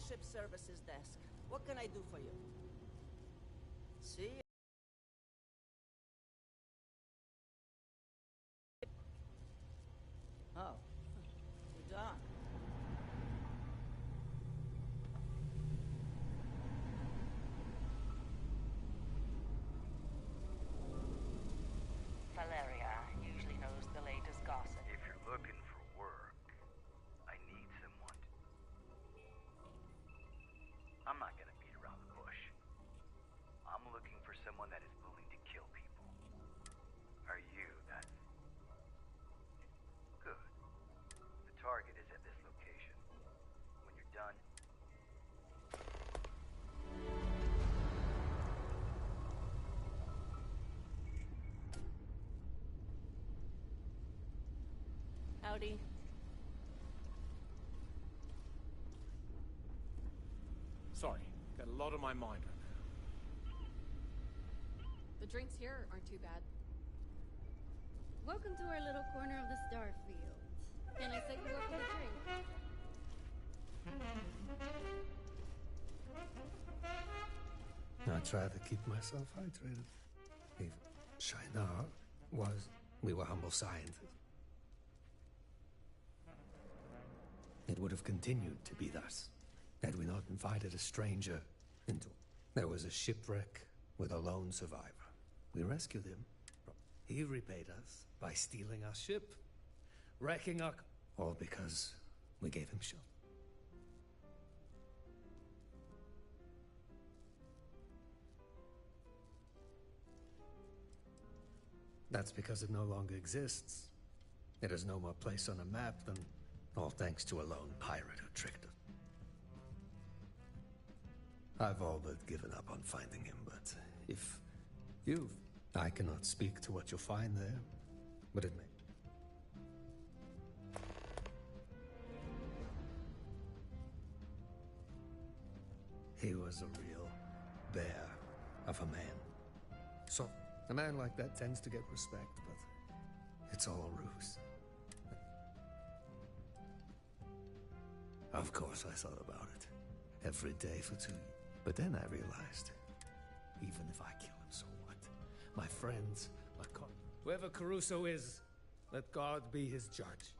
ship services desk. What can I do for you? See? Oh, you're done. Valeria usually knows the latest gossip. If you're looking for work, I need someone. I'm not gonna beat around the bush. I'm looking for someone that is willing to kill people. Are you that? Good. The target is at this location. When you're done, Howdy. Sorry, got a lot on my mind right now. The drinks here aren't too bad. Welcome to our little corner of the Starfield. Can I set you up with a drink? I try to keep myself hydrated. If Shinar was, we were humble scientists. It would have continued to be thus, had we not invited a stranger into it. There was a shipwreck with a lone survivor. We rescued him. He repaid us by stealing our ship, wrecking our... all because we gave him shelter. That's because it no longer exists. It has no more place on a map than all thanks to a lone pirate who tricked it. I've all but given up on finding him, but if you... I cannot speak to what you'll find there, but it may... He was a real bear of a man. So, a man like that tends to get respect, but it's all a ruse. Of course I thought about it. Every day for 2 years. But then I realized, even if I kill him, so what? My friends, whoever Caruso is, let God be his judge.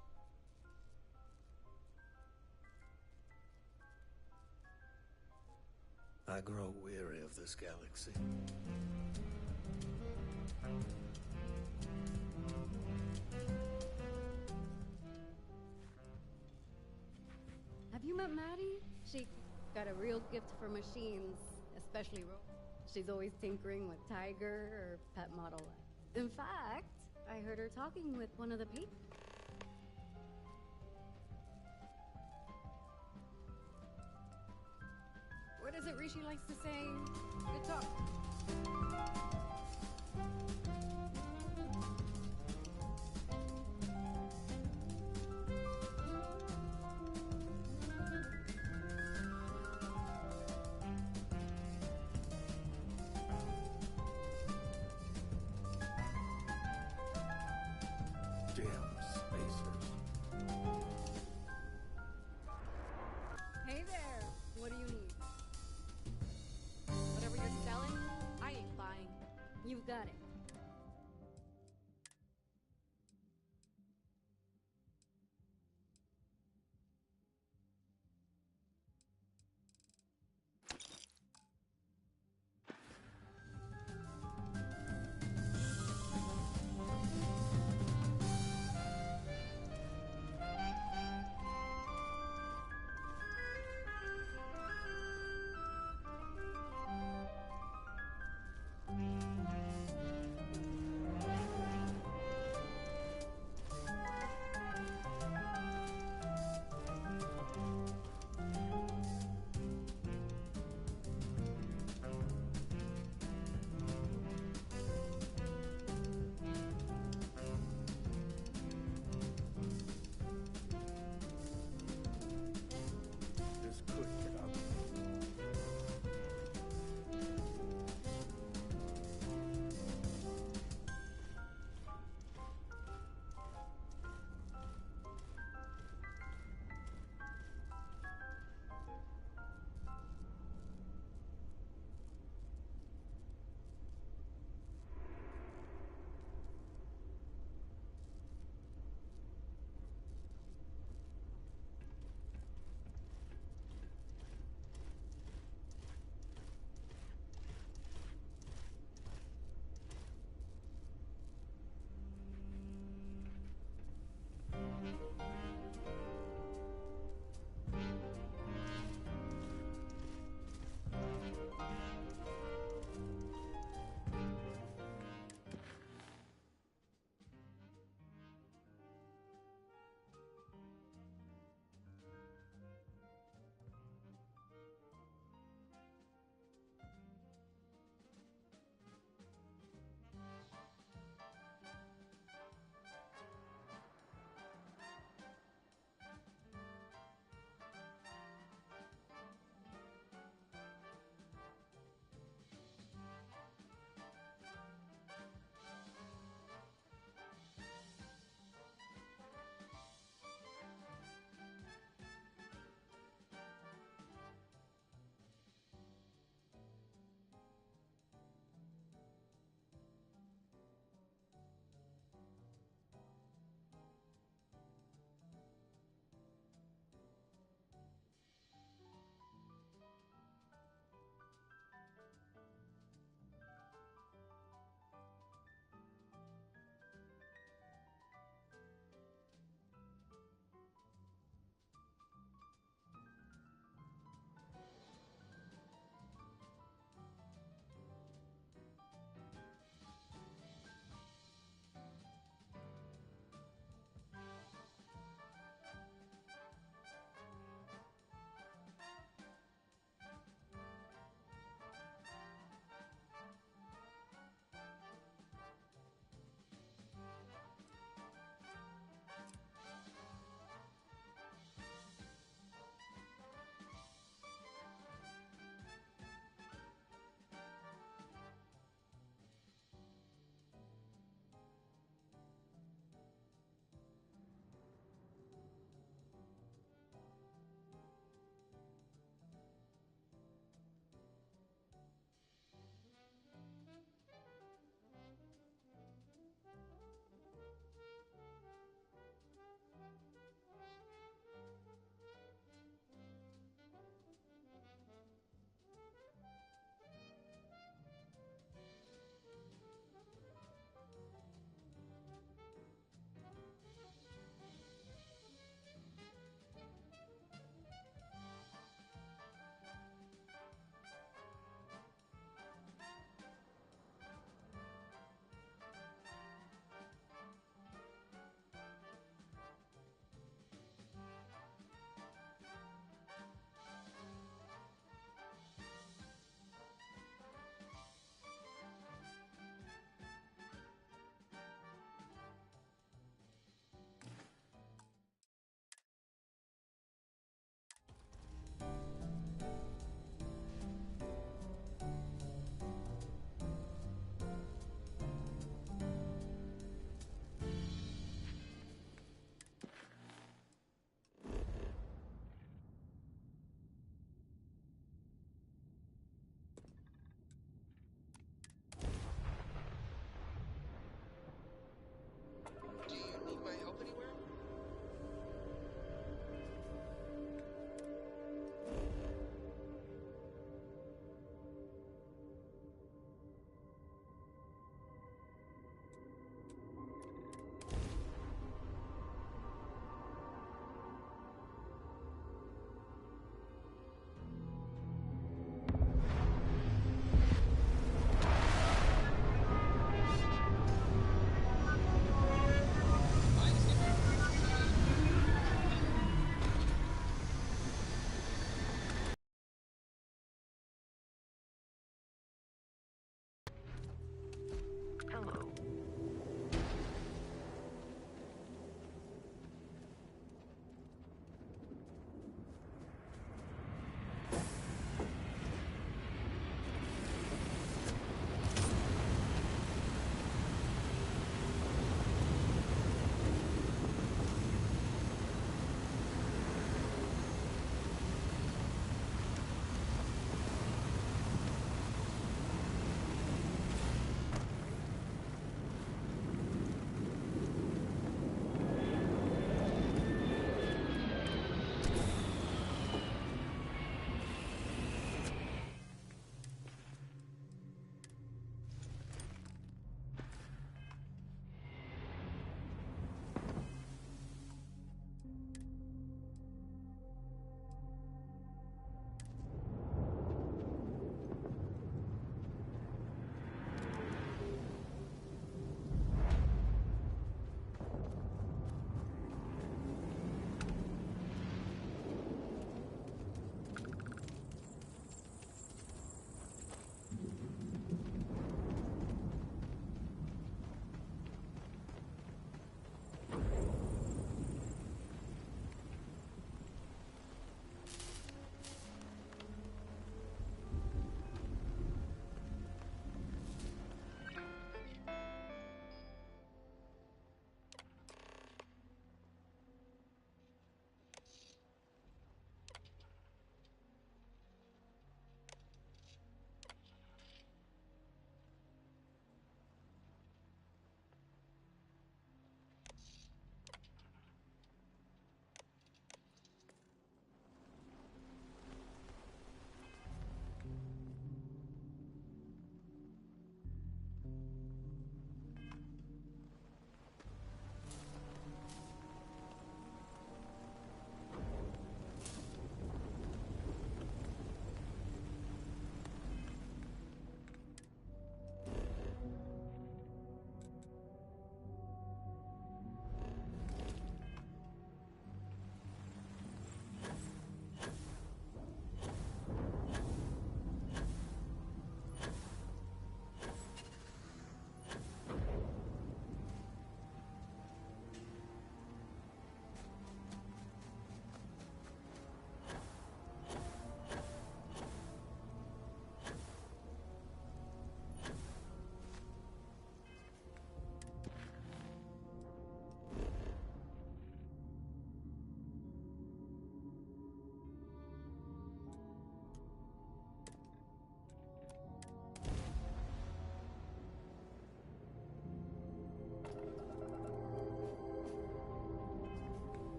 I grow weary of this galaxy. Have you met Maddie? She got a real gift for machines, especially she's always tinkering with Tiger or Pet Model X. In fact, I heard her talking with one of the people. What is it Rishi likes to say? Good talk. Hey there, what do you need? Whatever you're selling, I ain't buying. You've got it.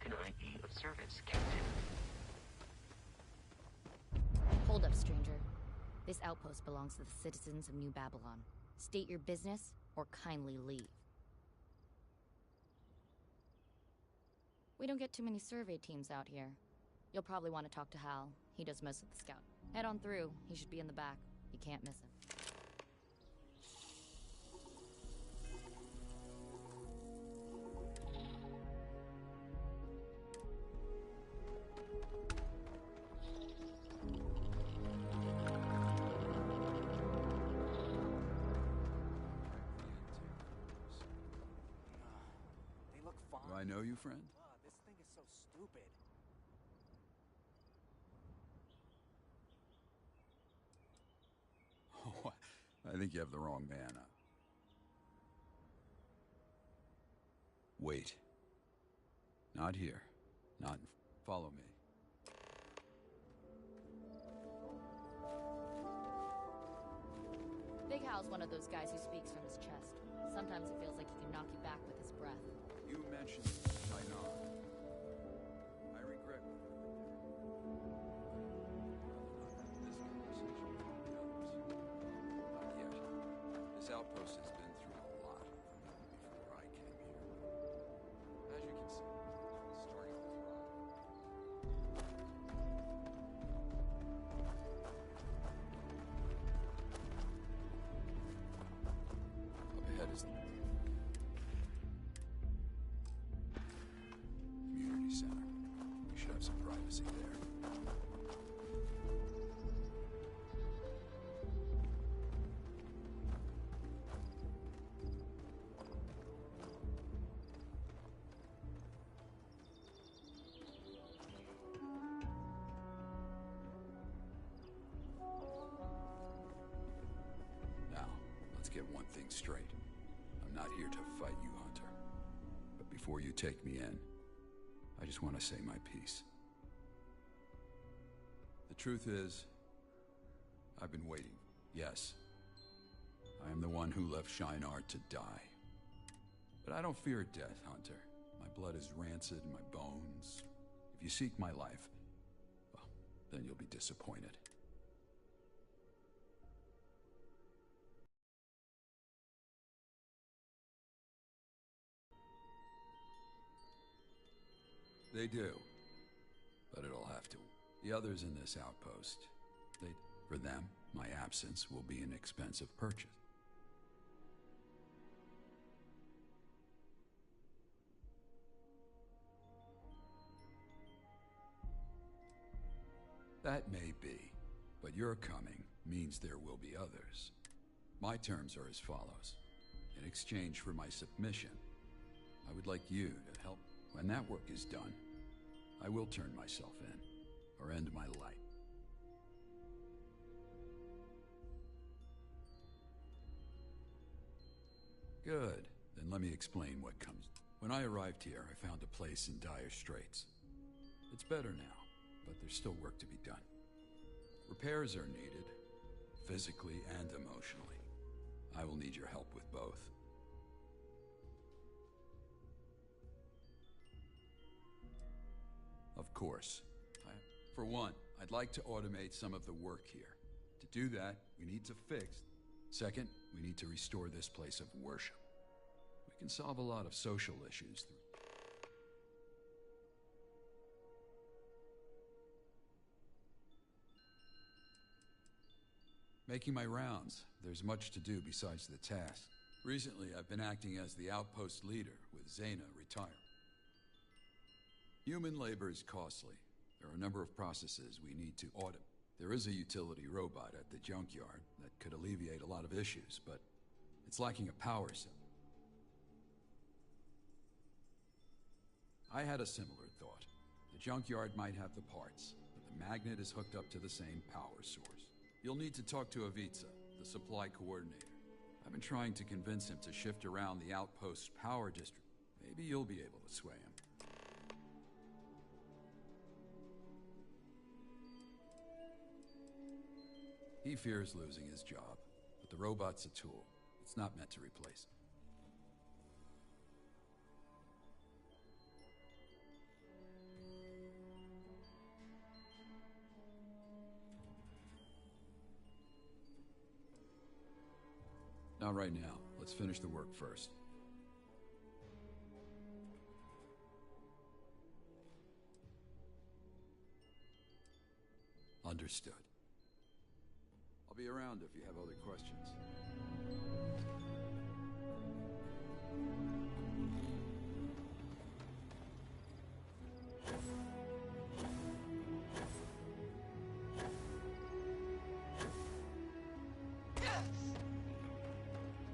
can I be of service, Captain? Hold up, stranger. This outpost belongs to the citizens of New Babylon. State your business, or kindly leave. We don't get too many survey teams out here. You'll probably want to talk to Hal. He does most of the scout. Head on through. He should be in the back. You can't miss him. They look fine. Do I know you, friend? This thing is so stupid. Oh, I think you have the wrong man. Wait. Not here. Not. Follow me. Big Hal's one of those guys who speaks from his chest. Sometimes it feels like he can knock you back with his breath. You mentioned China. I regret what I did. Not yet. This outpost has been through a lot before I came here. As you can see, it's starting to thrive. Up ahead is the community center. We should have some privacy there. Now, let's get one thing straight. I'm not here to fight you, Hunter. But before you take me in, I just want to say my piece. The truth is, I've been waiting. Yes, I am the one who left Shinar to die. But I don't fear death, Hunter. My blood is rancid in my bones. If you seek my life, well, then you'll be disappointed. They do. But it'll have to. The others in this outpost, for them, my absence will be an expensive purchase. That may be, but your coming means there will be others. My terms are as follows. In exchange for my submission, I would like you to help. When that work is done, I will turn myself in, or end my life. Good. Then let me explain what comes. When I arrived here, I found a place in dire straits. It's better now, but there's still work to be done. Repairs are needed, physically and emotionally. I will need your help with both. Of course. For one, I'd like to automate some of the work here. To do that, we need to fix. Second, we need to restore this place of worship. We can solve a lot of social issues through. Making my rounds, there's much to do besides the task. Recently, I've been acting as the outpost leader, with Zaina retired. Human labor is costly. There are a number of processes we need to audit. There is a utility robot at the junkyard that could alleviate a lot of issues, but it's lacking a power cell. I had a similar thought. The junkyard might have the parts, but the magnet is hooked up to the same power source. You'll need to talk to Avica, the supply coordinator. I've been trying to convince him to shift around the outpost's power district. Maybe you'll be able to sway him. He fears losing his job, but the robot's a tool. It's not meant to replace him. Not right now. Let's finish the work first. Understood. I'll be around if you have other questions.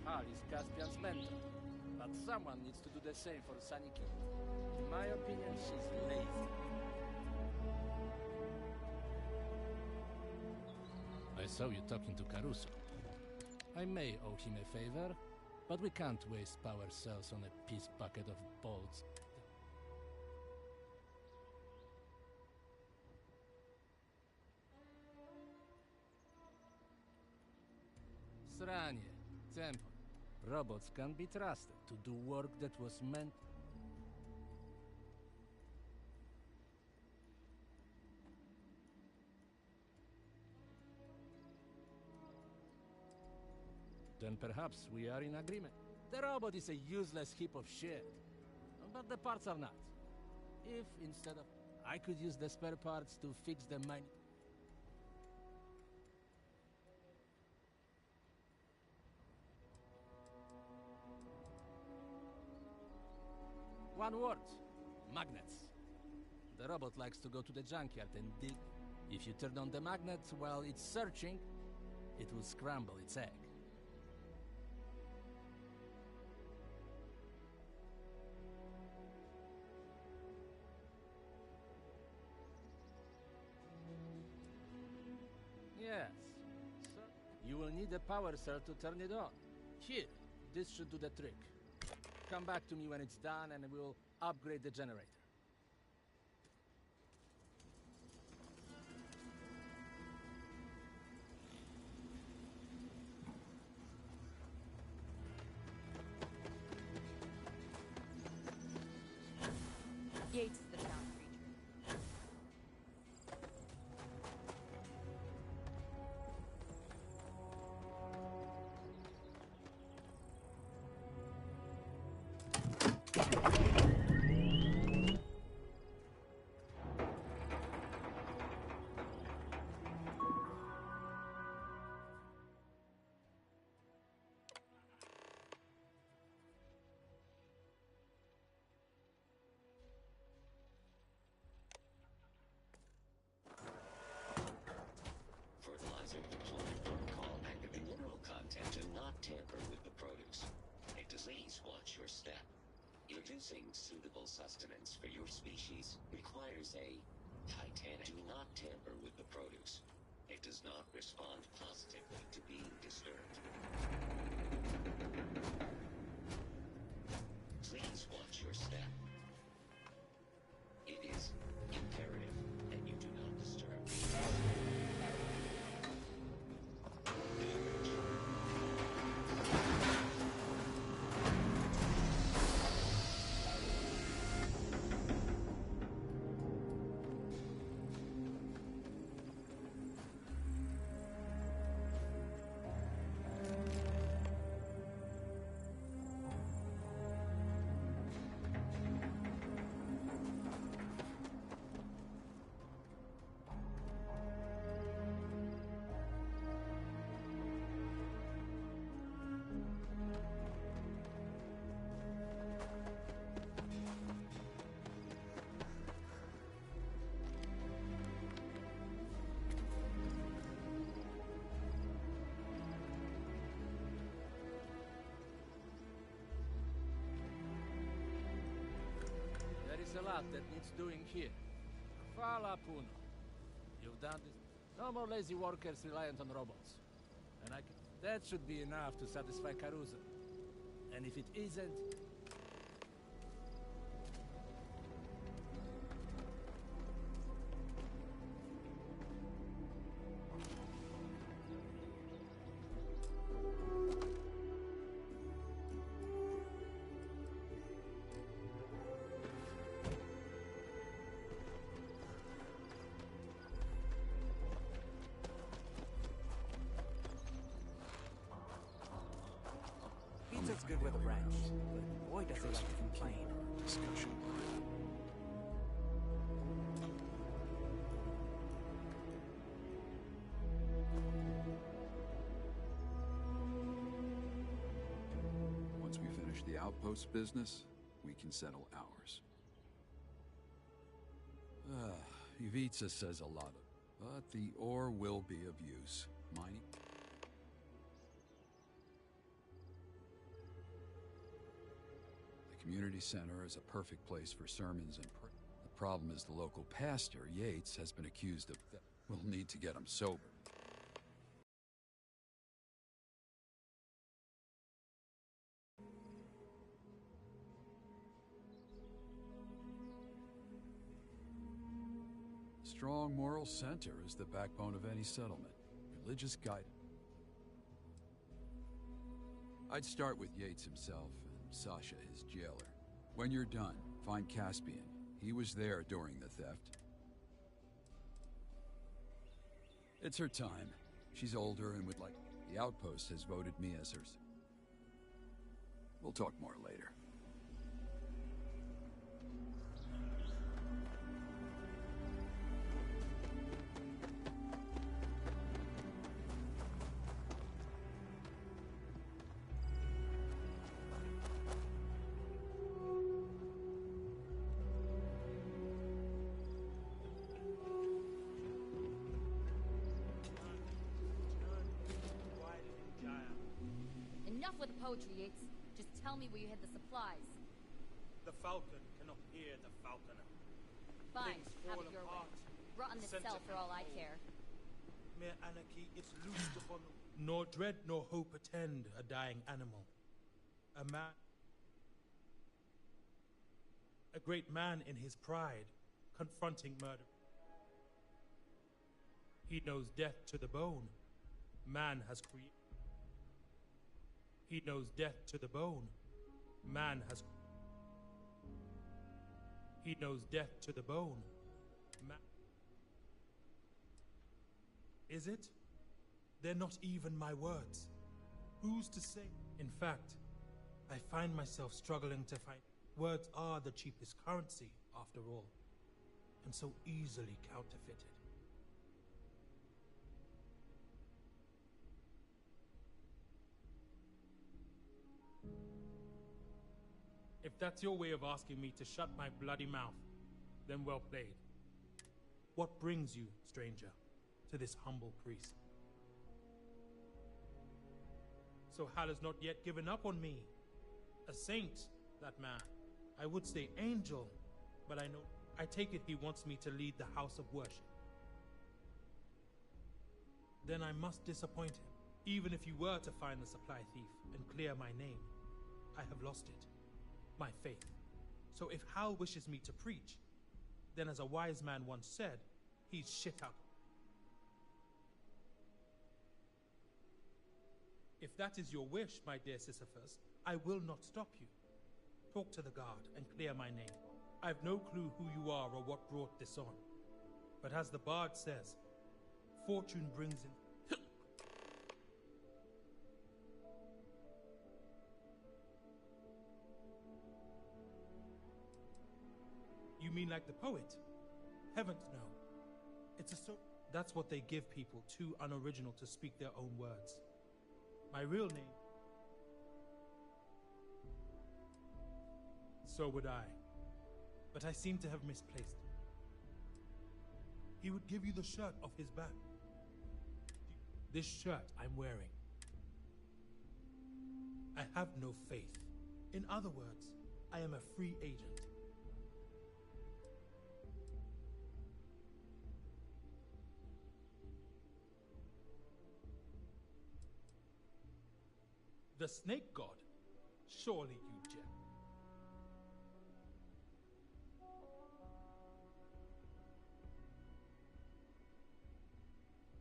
Hal is Caspian's mentor, but someone needs to do the same for Saniki. In my opinion, she's lazy. I saw you talking to Caruso. I may owe him a favor, but we can't waste power cells on a piece bucket of bolts. Sranie, tempo. Robots can be trusted to do work that was meant... Then perhaps we are in agreement. The robot is a useless heap of shit. But the parts are not. If, instead of... I could use the spare parts to fix the mine... One word. Magnets. The robot likes to go to the junkyard and dig. If you turn on the magnet while it's searching, it will scramble its egg. Yes. So you will need a power cell to turn it on. Here, this should do the trick. Come back to me when it's done and we'll upgrade the generator. Yates is the town creature. Fertilizer deployment protocol active mineral content. Do not tamper with the produce. Please watch your step. Introducing suitable sustenance for your species requires a titanic. Do not tamper with the produce. It does not respond positively to being disturbed. Please watch your step. It is imperative that you do not disturb. There is a lot that needs doing here. Fala Puno. You've done this. No more lazy workers reliant on robots. And that should be enough to satisfy Caruso. And if it isn't... Hunter's good with a wrench, but boy does he like to complain. Discussion. Once we finish the outpost business, we can settle ours. Ivica says a lot but the ore will be of use. Mining. The community center is a perfect place for sermons and prayer. The problem is the local pastor, Yates, has been accused of theft. We'll need to get him sober. Strong moral center is the backbone of any settlement. Religious guidance. I'd start with Yates himself and Sasha, his jailer. When you're done, find Caspian. He was there during the theft. It's her time. She's older and would like... The outpost has voted me as her... We'll talk more later. Enough with the poetry, Yates. Just tell me where you hid the supplies. The falcon cannot hear the falconer. Fine, Things have fall it your apart. way. Rot in this Center cell for all I and care. Mere anarchy is loosed upon the... Nor dread nor hope attend a dying animal. A man... A great man in his pride, confronting murder. He knows death to the bone. Man has created... He knows death to the bone. Man has... He knows death to the bone. Is it? They're not even my words. Who's to say? In fact, I find myself struggling to find... Words are the cheapest currency, after all, and so easily counterfeited. If that's your way of asking me to shut my bloody mouth, then well played. What brings you, stranger, to this humble priest? So Hal has not yet given up on me. A saint, that man. I would say angel, but I take it he wants me to lead the house of worship. Then I must disappoint him. Even if you were to find the supply thief and clear my name, I have lost it. My faith. So if Hal wishes me to preach, then as a wise man once said, he's shit out. If that is your wish, my dear Sisyphus, I will not stop you. Talk to the guard and clear my name. I've no clue who you are or what brought this on. But as the bard says, fortune brings in... You mean like the poet? Heavens no. It's a That's what they give people, too unoriginal to speak their own words. My real name... So would I. But I seem to have misplaced it. He would give you the shirt off his back. This shirt I'm wearing. I have no faith. In other words, I am a free agent. The snake god? Surely you jest.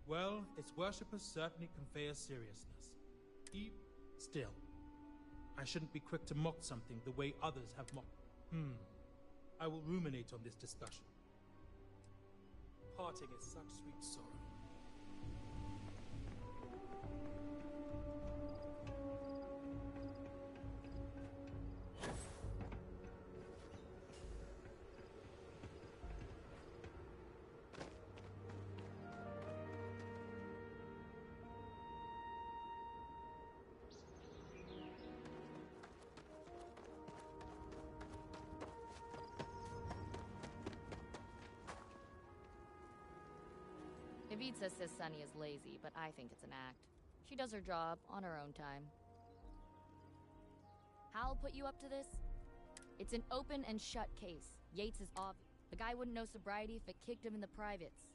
Well, its worshippers certainly convey a seriousness. Still, I shouldn't be quick to mock something the way others have mocked. I will ruminate on this discussion. Parting is such sweet sorrow. Davidza says Sunny is lazy, but I think it's an act. She does her job on her own time. Hal put you up to this? It's an open and shut case. Yates is off. The guy wouldn't know sobriety if it kicked him in the privates.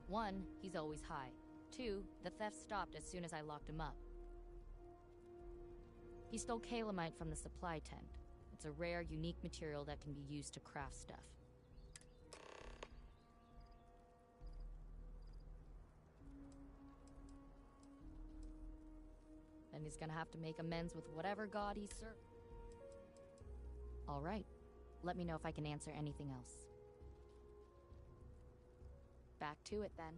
One, he's always high. Two, the theft stopped as soon as I locked him up. He stole calamite from the supply tent. It's a rare, unique material that can be used to craft stuff. Then he's gonna have to make amends with whatever god he served. All right. Let me know if I can answer anything else. Back to it, then.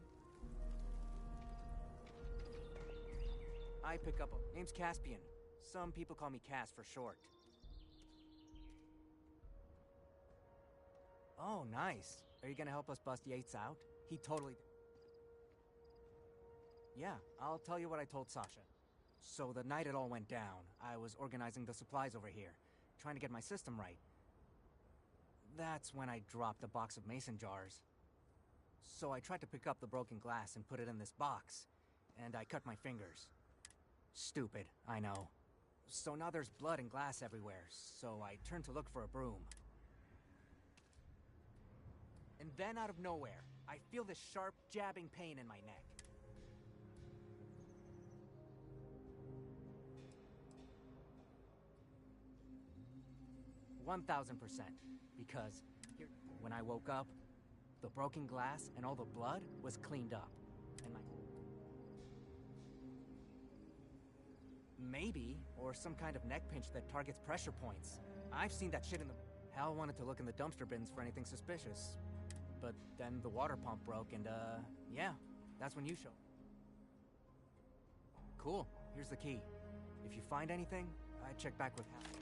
I pick up a... Name's Caspian. Some people call me Cass for short. Oh, nice. Are you gonna help us bust Yates out? He totally... Yeah, I'll tell you what I told Sasha. So the night it all went down, I was organizing the supplies over here, trying to get my system right. That's when I dropped a box of mason jars. So I tried to pick up the broken glass and put it in this box, and I cut my fingers. Stupid, I know. So now there's blood and glass everywhere, so I turned to look for a broom. And then out of nowhere, I feel this sharp, jabbing pain in my neck. $1,000%. Because when I woke up, the broken glass and all the blood was cleaned up. And my... Maybe, or some kind of neck pinch that targets pressure points. I've seen that shit in the... Hal wanted to look in the dumpster bins for anything suspicious. But then the water pump broke and, yeah, that's when you showed. Cool, here's the key. If you find anything, I check back with Hal.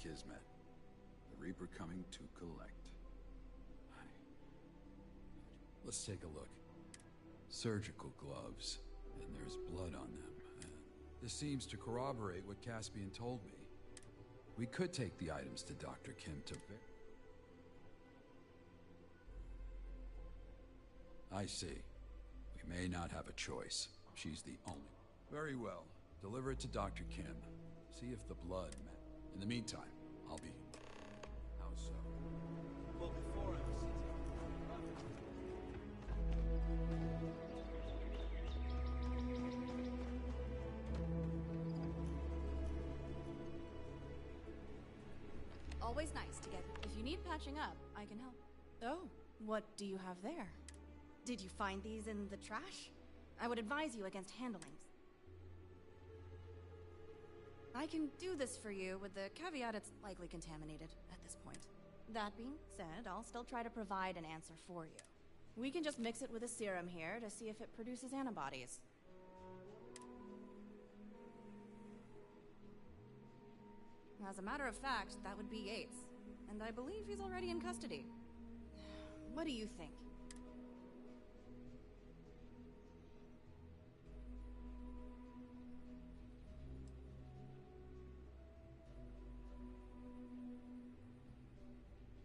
Kismet. The Reaper coming to collect. Let's take a look. Surgical gloves, and there's blood on them. This seems to corroborate what Caspian told me. We could take the items to Dr. Kim to... I see. We may not have a choice. She's the only... Very well. Deliver it to Dr. Kim. See if the blood... In the meantime, I'll be... How so? Well, before I was Always nice to get... If you need patching up, I can help. Oh, what do you have there? Did you find these in the trash? I would advise you against handling. I can do this for you with the caveat it's likely contaminated at this point. That being said, I'll still try to provide an answer for you. We can just mix it with a serum here to see if it produces antibodies. As a matter of fact, that would be Yates. And I believe he's already in custody. What do you think?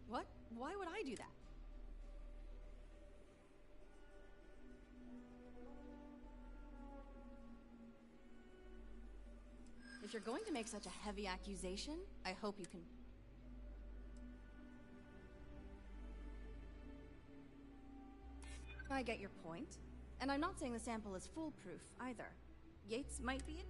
What? Why would I do that? If you're going to make such a heavy accusation, I hope you can... I get your point. And I'm not saying the sample is foolproof, either. Yates might be it.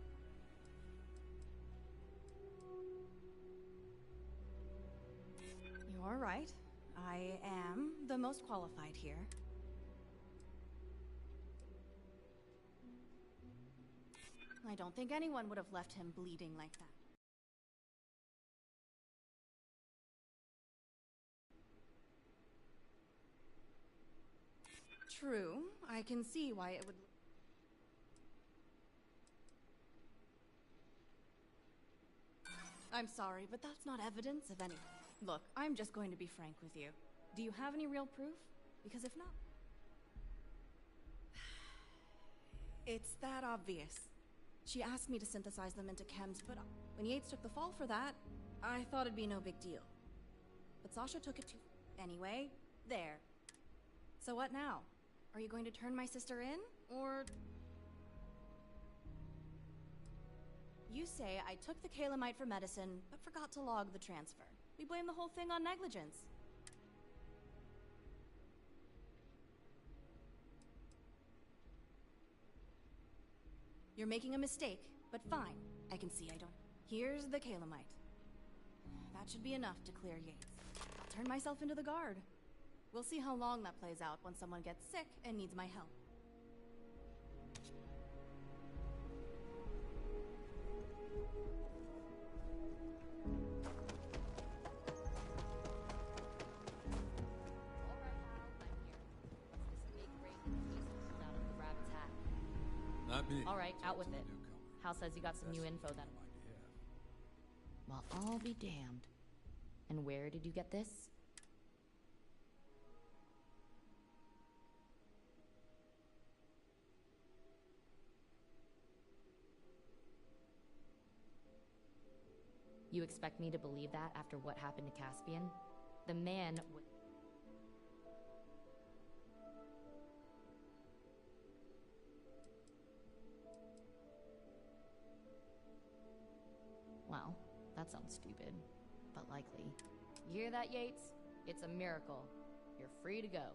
You're right. I am the most qualified here. I I don't think anyone would have left him bleeding like that. True, I can see why it would... I'm sorry, but that's not evidence of anything. Look, I'm just going to be frank with you. Do you have any real proof? Because if not... It's that obvious. She asked me to synthesize them into chems, but when Yates took the fall for that, I thought it'd be no big deal. But Sasha took it too... Anyway, there. So what now? Are you going to turn my sister in, or... You say I took the calamite for medicine, but forgot to log the transfer. We blame the whole thing on negligence. You're making a mistake, but fine. I can see I don't... Here's the calamite. That should be enough to clear Yates. I'll turn myself into the guard. We'll see how long that plays out when someone gets sick and needs my help. Not me. All right, out with it. Hal says you got some new info then. Well, I'll be damned. And where did you get this? You expect me to believe that after what happened to Caspian? The man was... Well, that sounds stupid, but likely. You hear that, Yates? It's a miracle. You're free to go.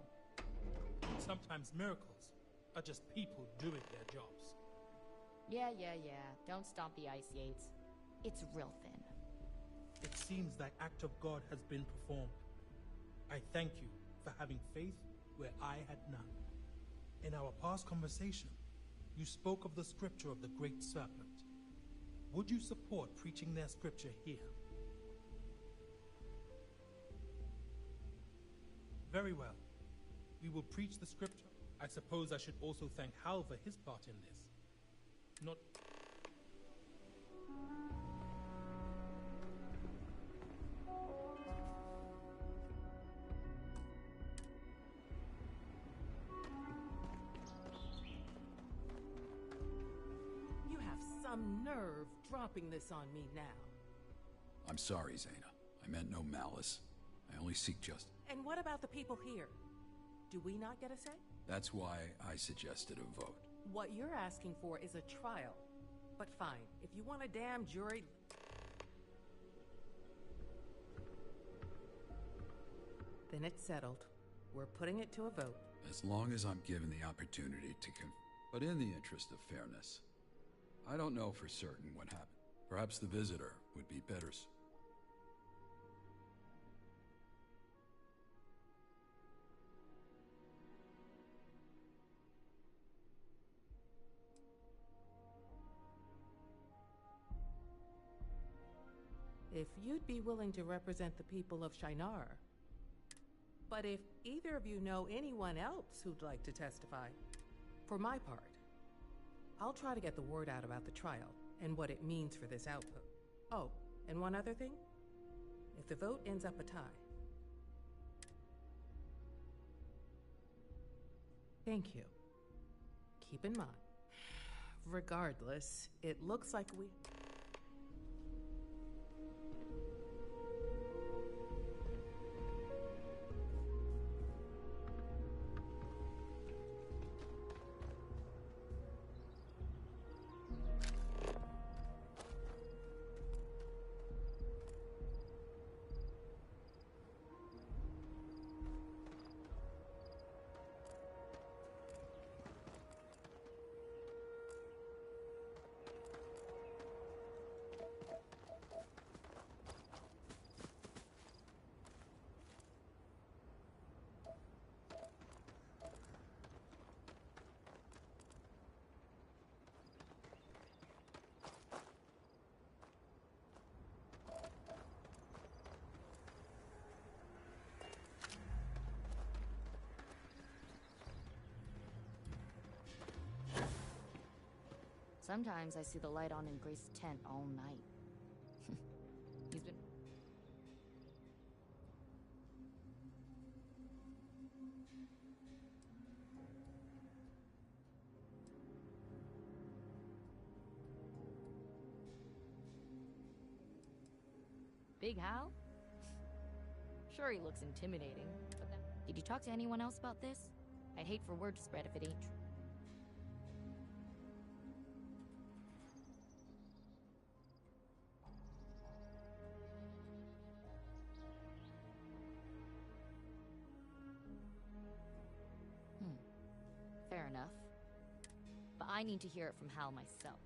Sometimes miracles are just people doing their jobs. Yeah. Don't stomp the ice, Yates. It's real thin. It seems thy act of God has been performed. I thank you for having faith where I had none. In our past conversation, you spoke of the scripture of the great serpent. Would you support preaching their scripture here? Very well. We will preach the scripture. I suppose I should also thank Hal for his part in this. Not... You have some nerve dropping this on me now. I'm sorry, Zaina. I meant no malice. I only seek justice. And what about the people here? Do we not get a say? That's why I suggested a vote. What you're asking for is a trial. But fine, if you want a damn jury... Then it's settled. We're putting it to a vote. As long as I'm given the opportunity to But in the interest of fairness, I don't know for certain what happened. Perhaps the visitor would be better. If you'd be willing to represent the people of Shinar. But if either of you know anyone else who'd like to testify, for my part, I'll try to get the word out about the trial and what it means for this outpost. Oh, and one other thing. If the vote ends up a tie... Thank you. Keep in mind. Regardless, it looks like we... Sometimes I see the light on in Grace's tent all night. He's been... Big Hal? Sure, he looks intimidating, but then... Did you talk to anyone else about this? I'd hate for word to spread if it ain't true. Fair enough. But I need to hear it from Hal myself.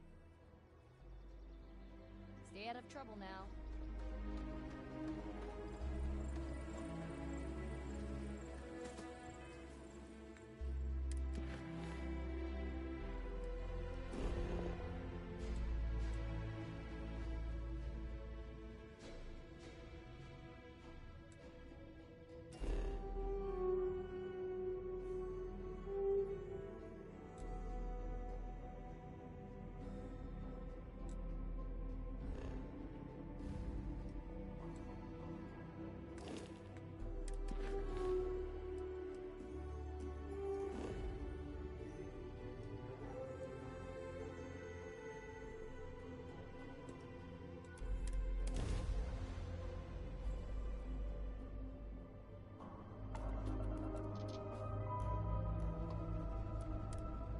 Stay out of trouble now.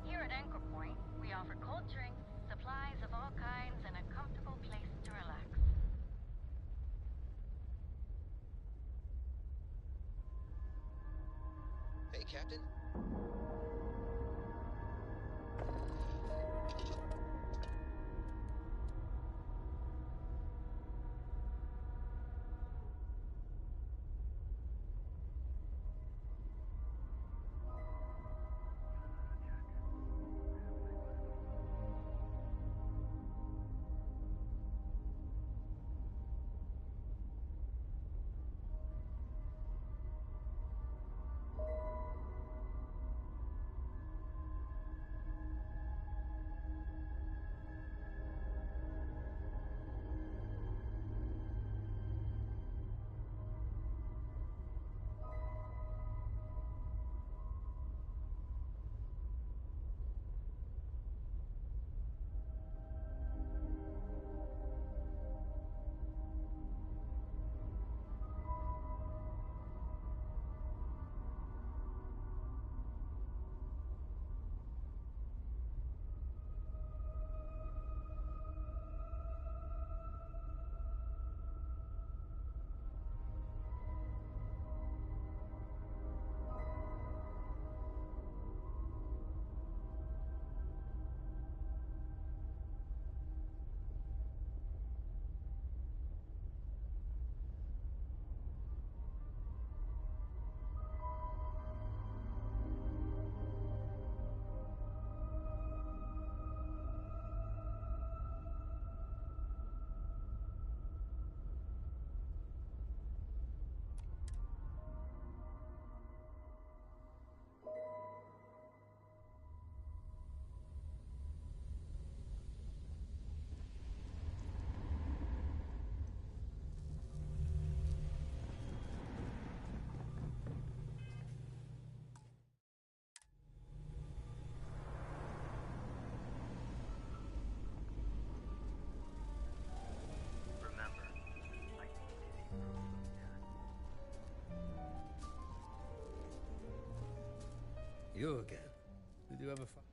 Here at Anchor Point, we offer cold drinks, supplies of all kinds, and a comfortable place to relax. Hey, Captain. You again? Did you ever find...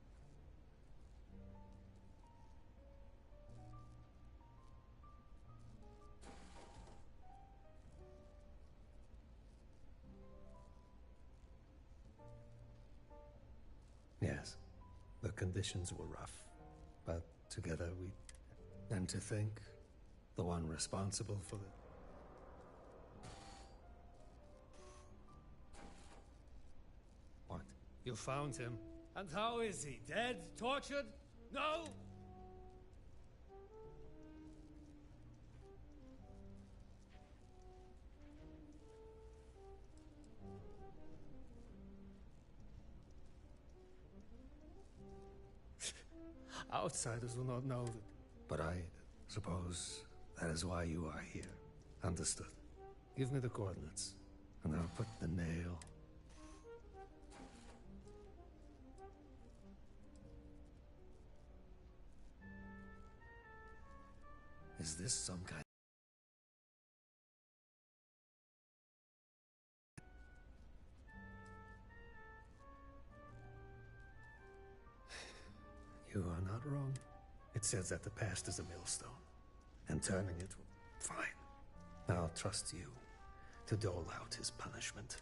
Yes, the conditions were rough, but together we... And to think, the one responsible for the... What? You found him? And how is he? Dead? Tortured? No? Outsiders will not know that. But I suppose that is why you are here. Understood. Give me the coordinates, and I'll put the nail. Is this some kind? You are not wrong. It says that the past is a millstone, and turning it, fine. I'll trust you to dole out his punishment.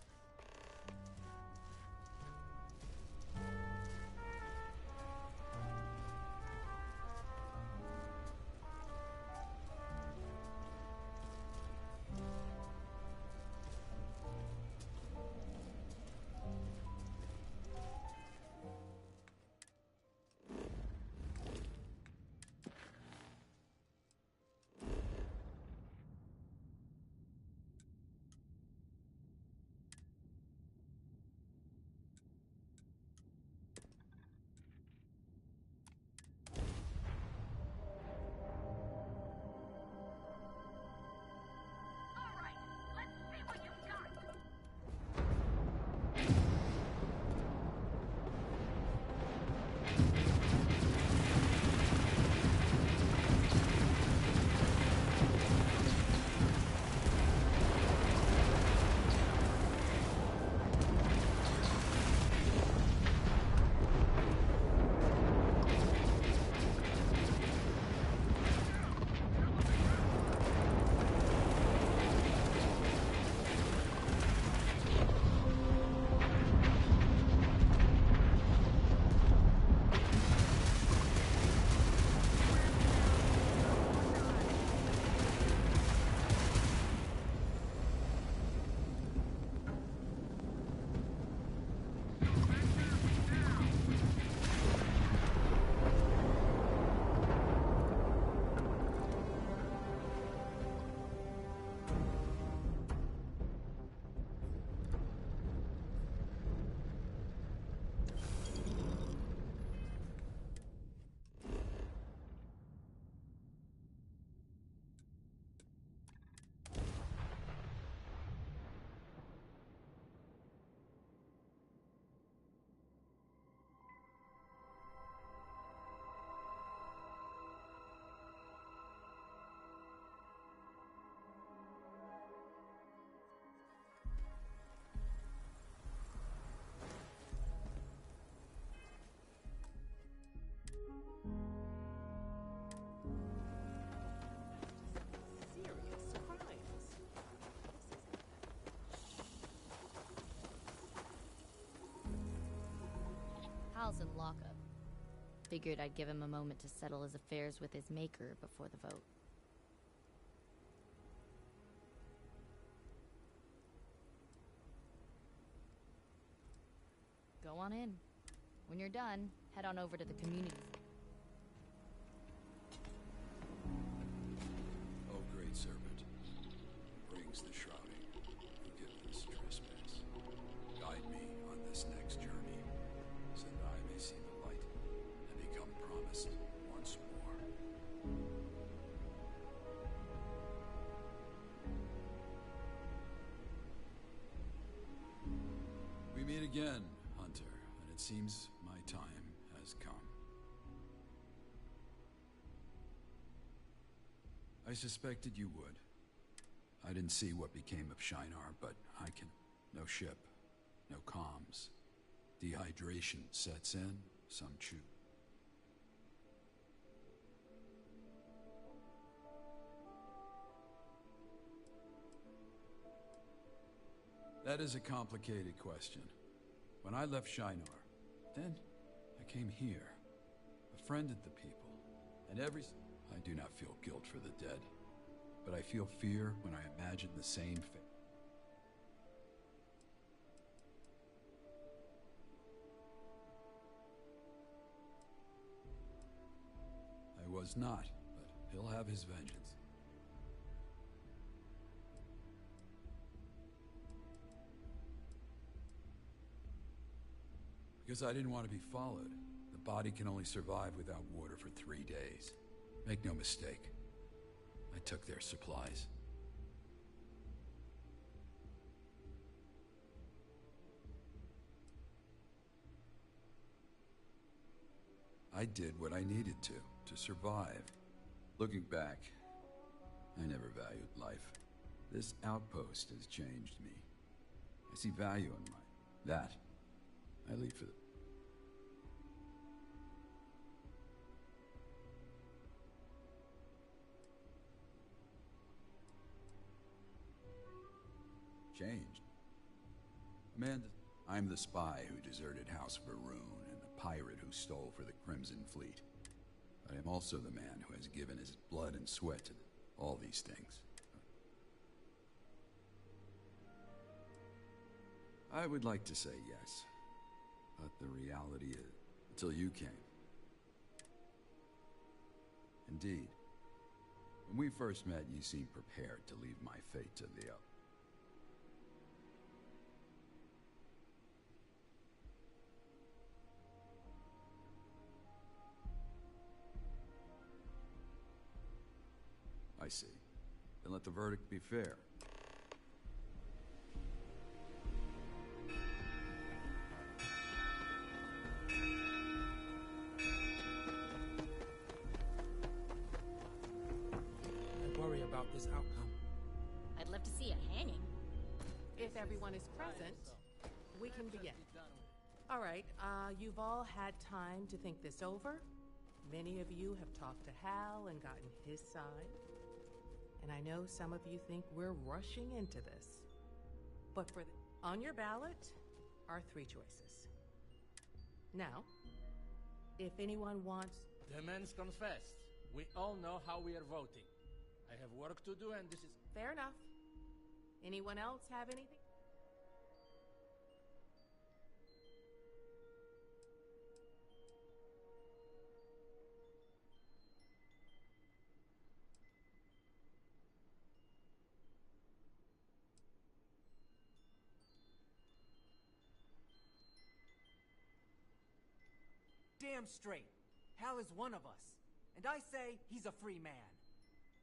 Hal's in lockup. Figured I'd give him a moment to settle his affairs with his maker before the vote. Go on in. When you're done, head on over to the community. Oh, great servant, brings the shrouding, forgive this trespass. Guide me on this next journey, so that I may see the light and become promised once more. We meet again, Hunter, and it seems my time has come. I suspected you would. I didn't see what became of Shinar, but I can... No ship, no comms. Dehydration sets in, some chew. That is a complicated question. When I left Shinar, then I came here, befriended the people, and I do not feel guilt for the dead, but I feel fear when I imagine the same fate. I was not, but he'll have his vengeance. Because I didn't want to be followed. The body can only survive without water for 3 days. Make no mistake, I took their supplies. I did what I needed to survive. Looking back, I never valued life. This outpost has changed me. I see value in life. That, I leave for the... Changed. Amanda, I'm the spy who deserted House Varun and the pirate who stole for the Crimson Fleet. But I'm also the man who has given his blood and sweat to all these things. I would like to say yes, but the reality is, until you came. Indeed. When we first met, you seemed prepared to leave my fate to the up. I see. Then let the verdict be fair. I worry about this outcome. I'd love to see a hanging. If everyone is present, we can begin. All right, you've all had time to think this over. Many of you have talked to Hal and gotten his side. And I know some of you think we're rushing into this. But on your ballot are 3 choices. Now, if anyone wants... Demands confessed. We all know how we are voting. I have work to do and this is... Fair enough. Anyone else have anything? Damn straight. Hal is one of us. And I say he's a free man.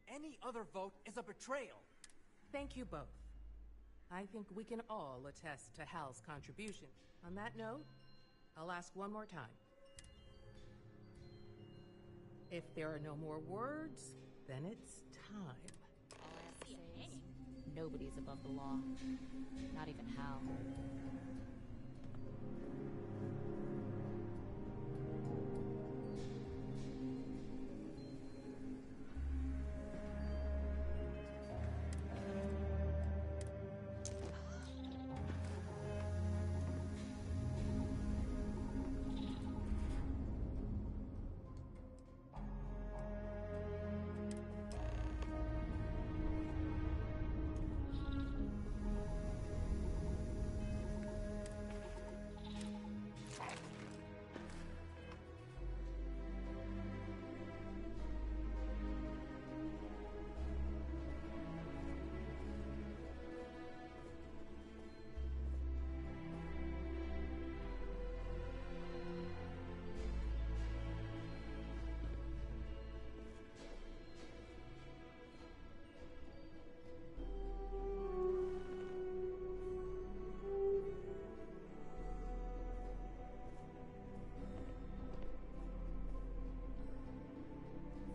Any other vote is a betrayal. Thank you both. I think we can all attest to Hal's contribution. On that note, I'll ask one more time. If there are no more words, then it's time. All I have to say is, nobody's above the law. Not even Hal.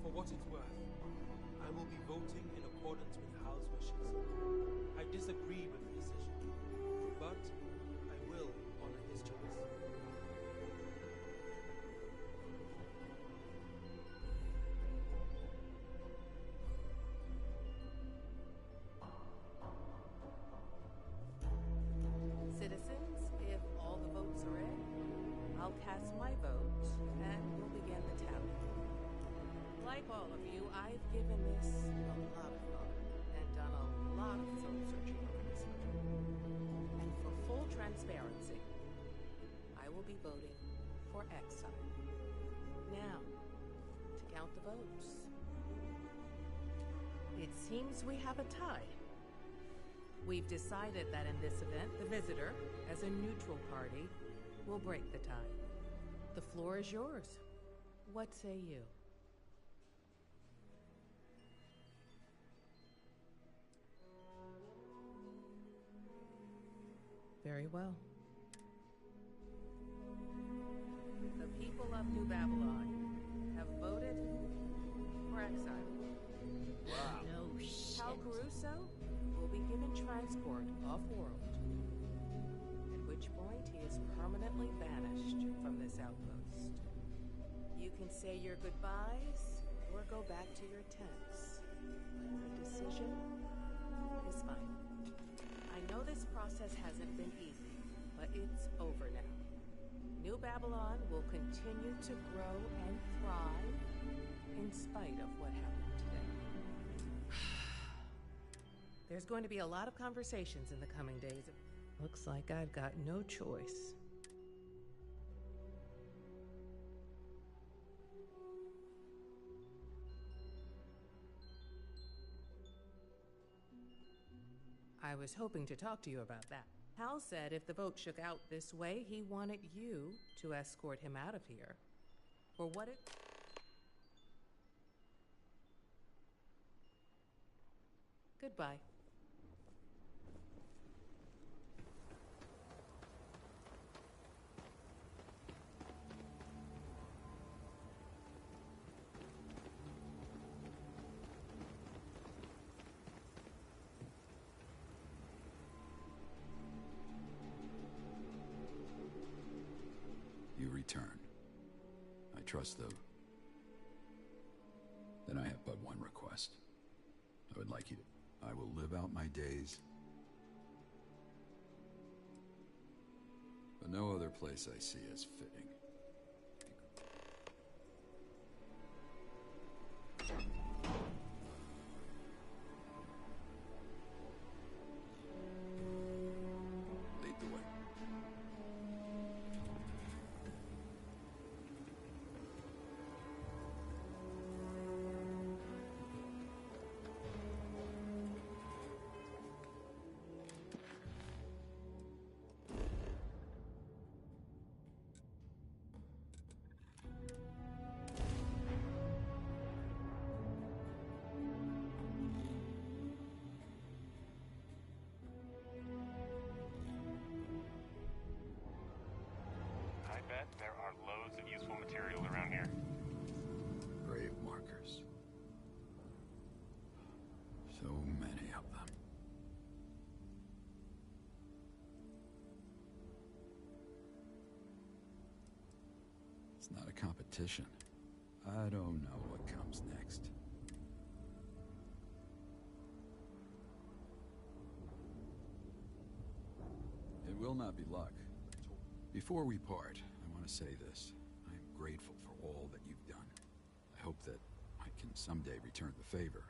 For what it's worth, I will be voting in accordance with Hal's wishes. I disagree with the decision, but I will honor his choice. Citizens, if all the votes are in, I'll cast my vote and we'll begin the tally. Like all of you, I've given this a lot of thought and done a lot of soul searching over this one. And for full transparency, I will be voting for exile. Now, to count the votes. It seems we have a tie. We've decided that in this event, the visitor, as a neutral party, will break the tie. The floor is yours. What say you? Very well. The people of New Babylon have voted for exile. Wow. No shit. Hal Caruso will be given transport off-world, at which point he is permanently banished from this outpost. You can say your goodbyes or go back to your tents. The decision is final. I know this process hasn't been easy, but it's over now. New Babylon will continue to grow and thrive in spite of what happened today. There's going to be a lot of conversations in the coming days. Looks like I've got no choice. I was hoping to talk to you about that. Hal said if the vote shook out this way, he wanted you to escort him out of here. For what it... Goodbye. You return. I trust, though. Then I have but one request. I would like you to... I will live out my days, but no other place I see as fitting. Lead the way. I bet there are loads of useful material around here. Grave markers. So many of them. It's not a competition. I don't know what comes next. It will not be luck. Before we part, I want to say this. I am grateful for all that you've done. I hope that I can someday return the favor.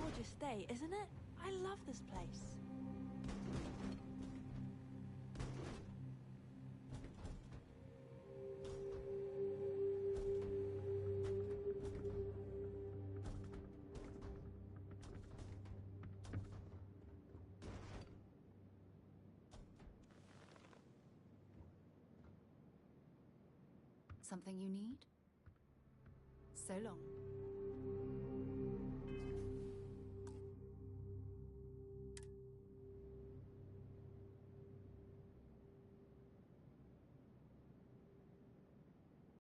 Gorgeous day, isn't it? I love this place. Something you need? So long.